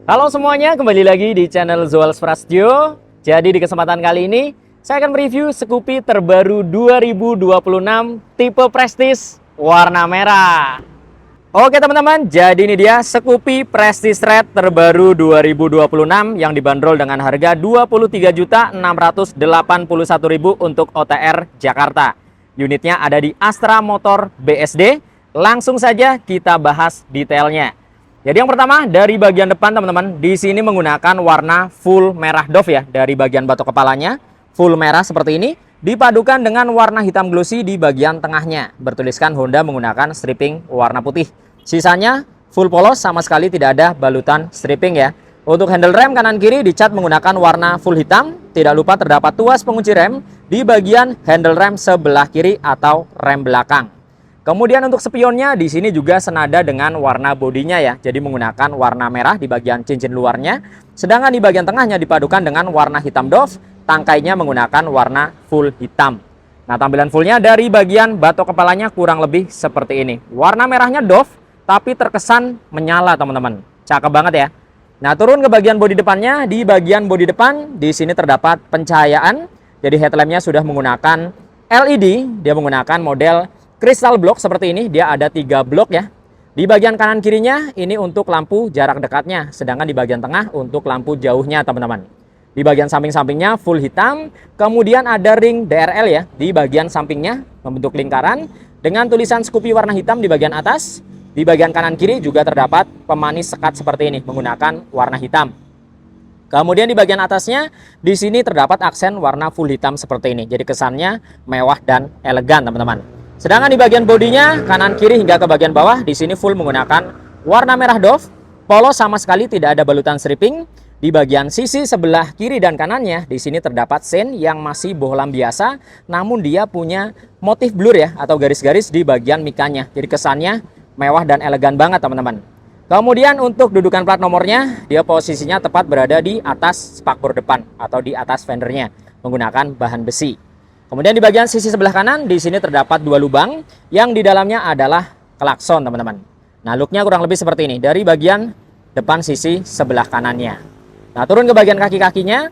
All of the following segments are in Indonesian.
Halo semuanya, kembali lagi di channel Zoals Prasetyo. Jadi di kesempatan kali ini saya akan mereview Scoopy terbaru 2026 tipe Prestige warna merah. Oke teman-teman, jadi ini dia Scoopy Prestige Red terbaru 2026 yang dibanderol dengan harga Rp23.681.000 untuk OTR Jakarta. Unitnya ada di Astra Motor BSD. Langsung saja kita bahas detailnya. Jadi yang pertama dari bagian depan teman-teman, di sini menggunakan warna full merah doff ya. Dari bagian batok kepalanya full merah seperti ini, dipadukan dengan warna hitam glossy di bagian tengahnya. Bertuliskan Honda menggunakan stripping warna putih. Sisanya full polos, sama sekali tidak ada balutan stripping ya. Untuk handle rem kanan kiri dicat menggunakan warna full hitam. Tidak lupa terdapat tuas pengunci rem di bagian handle rem sebelah kiri atau rem belakang. Kemudian untuk spionnya di sini juga senada dengan warna bodinya ya. Jadi menggunakan warna merah di bagian cincin luarnya. Sedangkan di bagian tengahnya dipadukan dengan warna hitam doff. Tangkainya menggunakan warna full hitam. Nah, tampilan fullnya dari bagian batok kepalanya kurang lebih seperti ini. Warna merahnya doff tapi terkesan menyala teman-teman. Cakep banget ya. Nah, turun ke bagian bodi depannya. Di bagian bodi depan di sini terdapat pencahayaan. Jadi headlampnya sudah menggunakan LED. Dia menggunakan model Crystal block seperti ini, dia ada 3 blok ya. Di bagian kanan kirinya ini untuk lampu jarak dekatnya, sedangkan di bagian tengah untuk lampu jauhnya teman-teman. Di bagian samping-sampingnya full hitam, kemudian ada ring DRL ya di bagian sampingnya membentuk lingkaran dengan tulisan Scoopy warna hitam di bagian atas. Di bagian kanan kiri juga terdapat pemanis sekat seperti ini menggunakan warna hitam. Kemudian di bagian atasnya di sini terdapat aksen warna full hitam seperti ini. Jadi kesannya mewah dan elegan teman-teman. Sedangkan di bagian bodinya, kanan kiri hingga ke bagian bawah, di sini full menggunakan warna merah doff. Polos, sama sekali tidak ada balutan stripping. Di bagian sisi sebelah kiri dan kanannya, di sini terdapat sein yang masih bohlam biasa, namun dia punya motif blur ya, atau garis-garis di bagian mikanya. Jadi kesannya mewah dan elegan banget teman-teman. Kemudian untuk dudukan plat nomornya, dia posisinya tepat berada di atas spakbor depan atau di atas fendernya, menggunakan bahan besi. Kemudian di bagian sisi sebelah kanan di sini terdapat 2 lubang yang di dalamnya adalah klakson teman-teman. Nah, looknya kurang lebih seperti ini dari bagian depan sisi sebelah kanannya. Nah, turun ke bagian kaki-kakinya.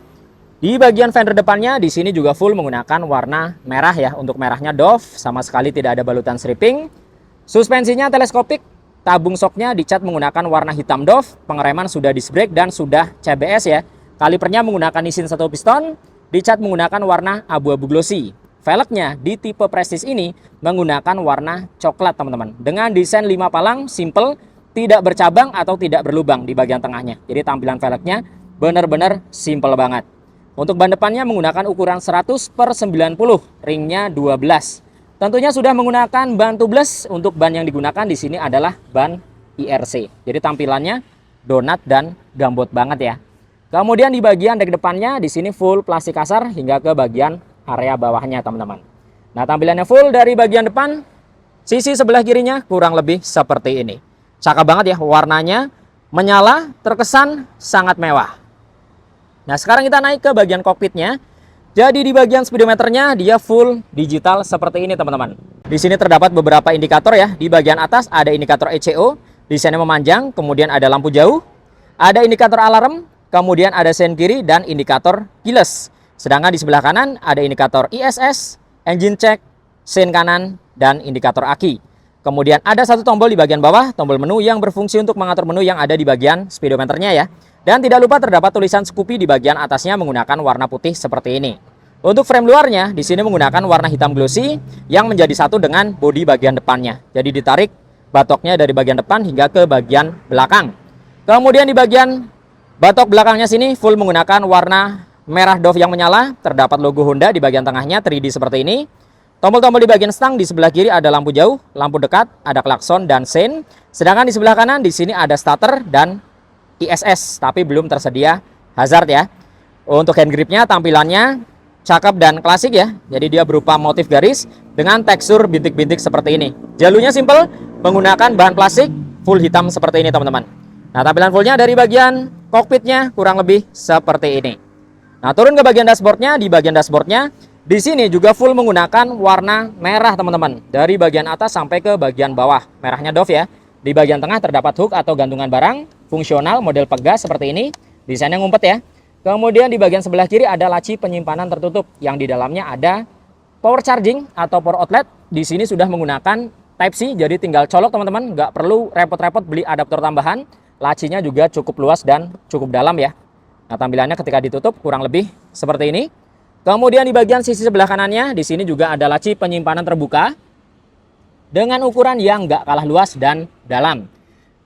Di bagian fender depannya di sini juga full menggunakan warna merah ya. Untuk merahnya doff, sama sekali tidak ada balutan stripping. Suspensinya teleskopik, tabung shocknya dicat menggunakan warna hitam doff. Pengereman sudah disc brake dan sudah CBS ya. Kalipernya menggunakan Nissin 1 piston. Dicat menggunakan warna abu-abu glossy. Velgnya di tipe Prestige ini menggunakan warna coklat teman-teman. Dengan desain 5 palang simple, tidak bercabang atau tidak berlubang di bagian tengahnya. Jadi tampilan velgnya benar-benar simple banget. Untuk ban depannya menggunakan ukuran 100/90, ringnya 12. Tentunya sudah menggunakan ban tubeless. Untuk ban yang digunakan di sini adalah ban IRC. Jadi tampilannya donat dan gambot banget ya. Kemudian di bagian dek depannya di sini full plastik kasar hingga ke bagian area bawahnya teman-teman. Nah, tampilannya full dari bagian depan, sisi sebelah kirinya kurang lebih seperti ini. Cakep banget ya, warnanya menyala, terkesan sangat mewah. Nah, sekarang kita naik ke bagian kokpitnya. Jadi di bagian speedometernya dia full digital seperti ini teman-teman. Di sini terdapat beberapa indikator ya. Di bagian atas ada indikator ECO, desainnya memanjang, kemudian ada lampu jauh, ada indikator alarm. Kemudian ada sein kiri dan indikator keyless. Sedangkan di sebelah kanan ada indikator ISS, engine check, sein kanan, dan indikator aki. Kemudian ada satu tombol di bagian bawah, tombol menu yang berfungsi untuk mengatur menu yang ada di bagian speedometernya ya. Dan tidak lupa terdapat tulisan Scoopy di bagian atasnya menggunakan warna putih seperti ini. Untuk frame luarnya di sini menggunakan warna hitam glossy yang menjadi satu dengan bodi bagian depannya. Jadi ditarik batoknya dari bagian depan hingga ke bagian belakang. Kemudian di bagian batok belakangnya sini full menggunakan warna merah doff yang menyala. Terdapat logo Honda di bagian tengahnya 3D seperti ini. Tombol-tombol di bagian stang di sebelah kiri ada lampu jauh, lampu dekat, ada klakson dan sein. Sedangkan di sebelah kanan di sini ada starter dan ISS, tapi belum tersedia hazard ya. Untuk hand gripnya tampilannya cakep dan klasik ya. Jadi dia berupa motif garis dengan tekstur bintik-bintik seperti ini. Jalurnya simple menggunakan bahan plastik full hitam seperti ini teman-teman. Nah, tampilan fullnya dari bagian kokpitnya kurang lebih seperti ini. Nah, turun ke bagian dashboardnya. Di bagian dashboardnya di sini juga full menggunakan warna merah teman-teman. Dari bagian atas sampai ke bagian bawah, merahnya doff ya. Di bagian tengah terdapat hook atau gantungan barang, fungsional model pegas seperti ini, desainnya ngumpet ya. Kemudian di bagian sebelah kiri ada laci penyimpanan tertutup yang di dalamnya ada power charging atau power outlet. Di sini sudah menggunakan Type-C, jadi tinggal colok teman-teman, nggak perlu repot-repot beli adaptor tambahan. Lacinya juga cukup luas dan cukup dalam ya. Nah, tampilannya ketika ditutup kurang lebih seperti ini. Kemudian di bagian sisi sebelah kanannya, di sini juga ada laci penyimpanan terbuka dengan ukuran yang nggak kalah luas dan dalam.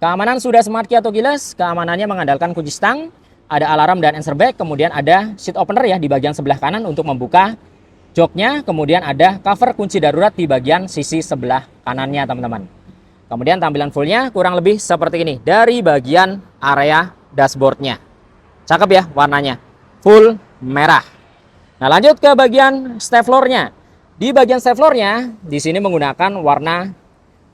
Keamanan sudah smart key atau keyless, keamanannya mengandalkan kunci stang, ada alarm dan answer back, kemudian ada seat opener ya di bagian sebelah kanan untuk membuka joknya, kemudian ada cover kunci darurat di bagian sisi sebelah kanannya teman-teman. Kemudian tampilan fullnya kurang lebih seperti ini dari bagian area dashboardnya. Cakep ya warnanya, full merah. Nah, lanjut ke bagian step floor-nya. Di bagian step floor-nya, di sini menggunakan warna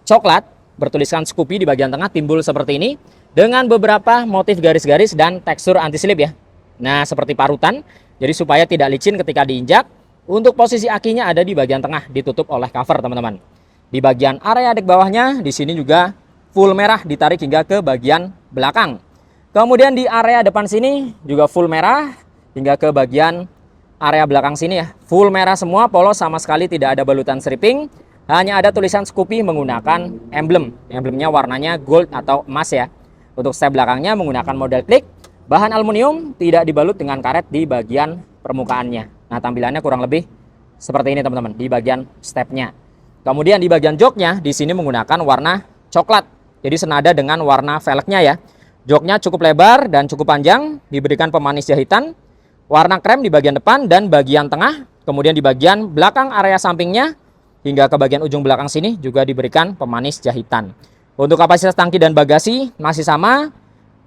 coklat, bertuliskan Scoopy di bagian tengah timbul seperti ini, dengan beberapa motif garis-garis dan tekstur anti-slip ya. Nah, seperti parutan, jadi supaya tidak licin ketika diinjak. Untuk posisi akinya ada di bagian tengah, ditutup oleh cover teman-teman. Di bagian area dek bawahnya, di sini juga full merah ditarik hingga ke bagian belakang. Kemudian di area depan sini juga full merah hingga ke bagian area belakang sini ya, full merah semua, polos, sama sekali tidak ada balutan stripping, hanya ada tulisan Scoopy menggunakan emblem. Emblemnya warnanya gold atau emas ya. Untuk step belakangnya menggunakan model klik, bahan aluminium, tidak dibalut dengan karet di bagian permukaannya. Nah, tampilannya kurang lebih seperti ini teman-teman di bagian stepnya. Kemudian di bagian joknya di sini menggunakan warna coklat, jadi senada dengan warna velgnya ya. Joknya cukup lebar dan cukup panjang, diberikan pemanis jahitan warna krem di bagian depan dan bagian tengah, kemudian di bagian belakang area sampingnya hingga ke bagian ujung belakang sini juga diberikan pemanis jahitan. Untuk kapasitas tangki dan bagasi masih sama,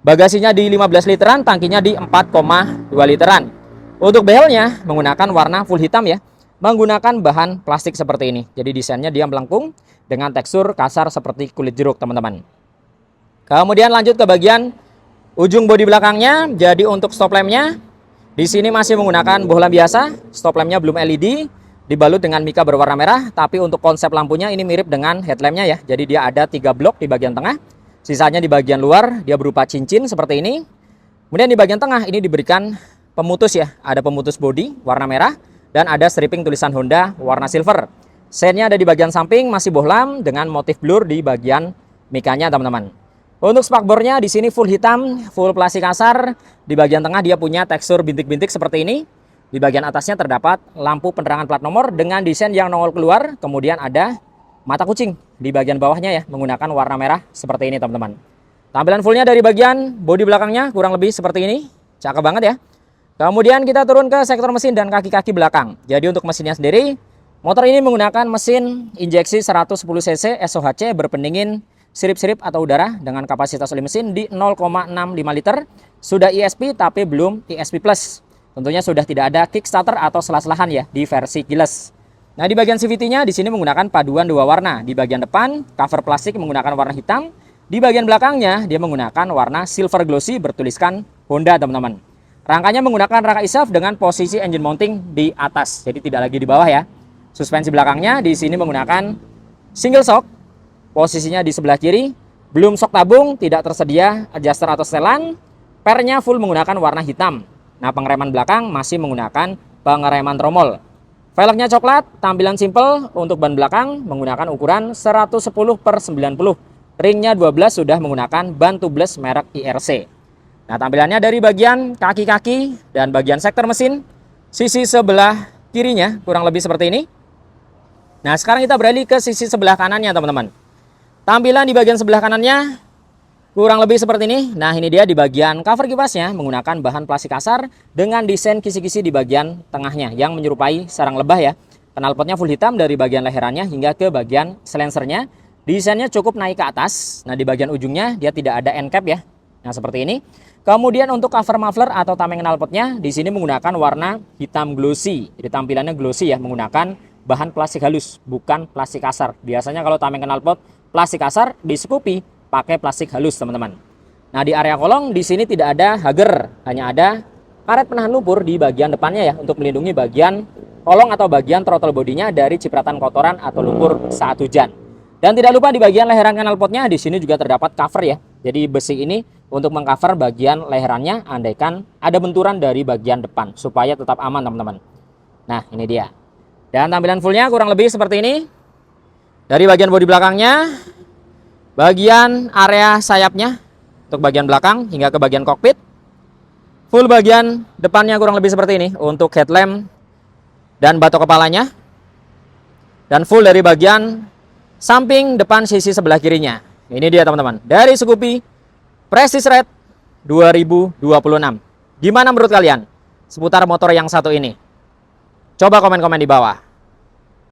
bagasinya di 15 literan, tangkinya di 4,2 literan. Untuk behelnya menggunakan warna full hitam ya, menggunakan bahan plastik seperti ini. Jadi desainnya dia melengkung dengan tekstur kasar seperti kulit jeruk teman-teman. Kemudian lanjut ke bagian ujung bodi belakangnya. Jadi untuk stop lampnya di sini masih menggunakan bohlam biasa, stop lampnya belum LED, dibalut dengan mika berwarna merah, tapi untuk konsep lampunya ini mirip dengan headlampnya ya. Jadi dia ada 3 blok di bagian tengah, sisanya di bagian luar dia berupa cincin seperti ini. Kemudian di bagian tengah ini diberikan pemutus ya, ada pemutus bodi warna merah dan ada stripping tulisan Honda warna silver. Sennya ada di bagian samping, masih bohlam dengan motif blur di bagian mikanya teman-teman. Untuk spakbornya di sini full hitam, full plastik kasar. Di bagian tengah dia punya tekstur bintik-bintik seperti ini. Di bagian atasnya terdapat lampu penerangan plat nomor dengan desain yang nongol keluar. Kemudian ada mata kucing di bagian bawahnya ya, menggunakan warna merah seperti ini teman-teman. Tampilan fullnya dari bagian bodi belakangnya kurang lebih seperti ini. Cakep banget ya. Kemudian kita turun ke sektor mesin dan kaki-kaki belakang. Jadi untuk mesinnya sendiri, motor ini menggunakan mesin injeksi 110 cc SOHC berpendingin sirip-sirip atau udara dengan kapasitas oli mesin di 0,65 liter. Sudah ESP tapi belum ESP Plus. Tentunya sudah tidak ada kickstarter atau selah-selahan ya di versi keyless. Nah, di bagian CVT-nya di sini menggunakan paduan 2 warna. Di bagian depan cover plastik menggunakan warna hitam. Di bagian belakangnya dia menggunakan warna silver glossy bertuliskan Honda teman-teman. Rangkanya menggunakan rangka ISAF dengan posisi engine mounting di atas. Jadi tidak lagi di bawah ya. Suspensi belakangnya di sini menggunakan single shock. Posisinya di sebelah kiri, belum sok tabung, tidak tersedia adjuster atau setelan. Pernya full menggunakan warna hitam. Nah, pengereman belakang masih menggunakan pengereman tromol. Velgnya coklat, tampilan simple. Untuk ban belakang menggunakan ukuran 110/90. Ringnya 12 sudah menggunakan ban tubeless merek IRC. Nah, tampilannya dari bagian kaki-kaki dan bagian sektor mesin, sisi sebelah kirinya kurang lebih seperti ini. Nah, sekarang kita beralih ke sisi sebelah kanannya teman-teman. Tampilan di bagian sebelah kanannya kurang lebih seperti ini. Nah, ini dia di bagian cover kipasnya menggunakan bahan plastik kasar dengan desain kisi-kisi di bagian tengahnya yang menyerupai sarang lebah ya. Knalpotnya full hitam dari bagian leherannya hingga ke bagian silencernya. Desainnya cukup naik ke atas. Nah, di bagian ujungnya dia tidak ada end cap ya. Nah, seperti ini. Kemudian untuk cover muffler atau tameng knalpotnya di sini menggunakan warna hitam glossy. Jadi tampilannya glossy ya, menggunakan bahan plastik halus, bukan plastik kasar. Biasanya kalau tameng knalpot plastik kasar, di Scoopy pakai plastik halus teman-teman. Nah, di area kolong di sini tidak ada hager, hanya ada karet penahan lumpur di bagian depannya ya untuk melindungi bagian kolong atau bagian throttle bodinya dari cipratan kotoran atau lumpur saat hujan. Dan tidak lupa di bagian leheran knalpotnya di sini juga terdapat cover ya. Jadi besi ini untuk mengcover bagian leherannya andaikan ada benturan dari bagian depan supaya tetap aman teman-teman. Nah, ini dia. Dan tampilan fullnya kurang lebih seperti ini. Dari bagian bodi belakangnya, bagian area sayapnya untuk bagian belakang hingga ke bagian kokpit. Full bagian depannya kurang lebih seperti ini untuk headlamp dan batok kepalanya. Dan full dari bagian samping depan sisi sebelah kirinya. Ini dia teman-teman, dari Scoopy Prestige Red 2026. Gimana menurut kalian seputar motor yang satu ini? Coba komen-komen di bawah.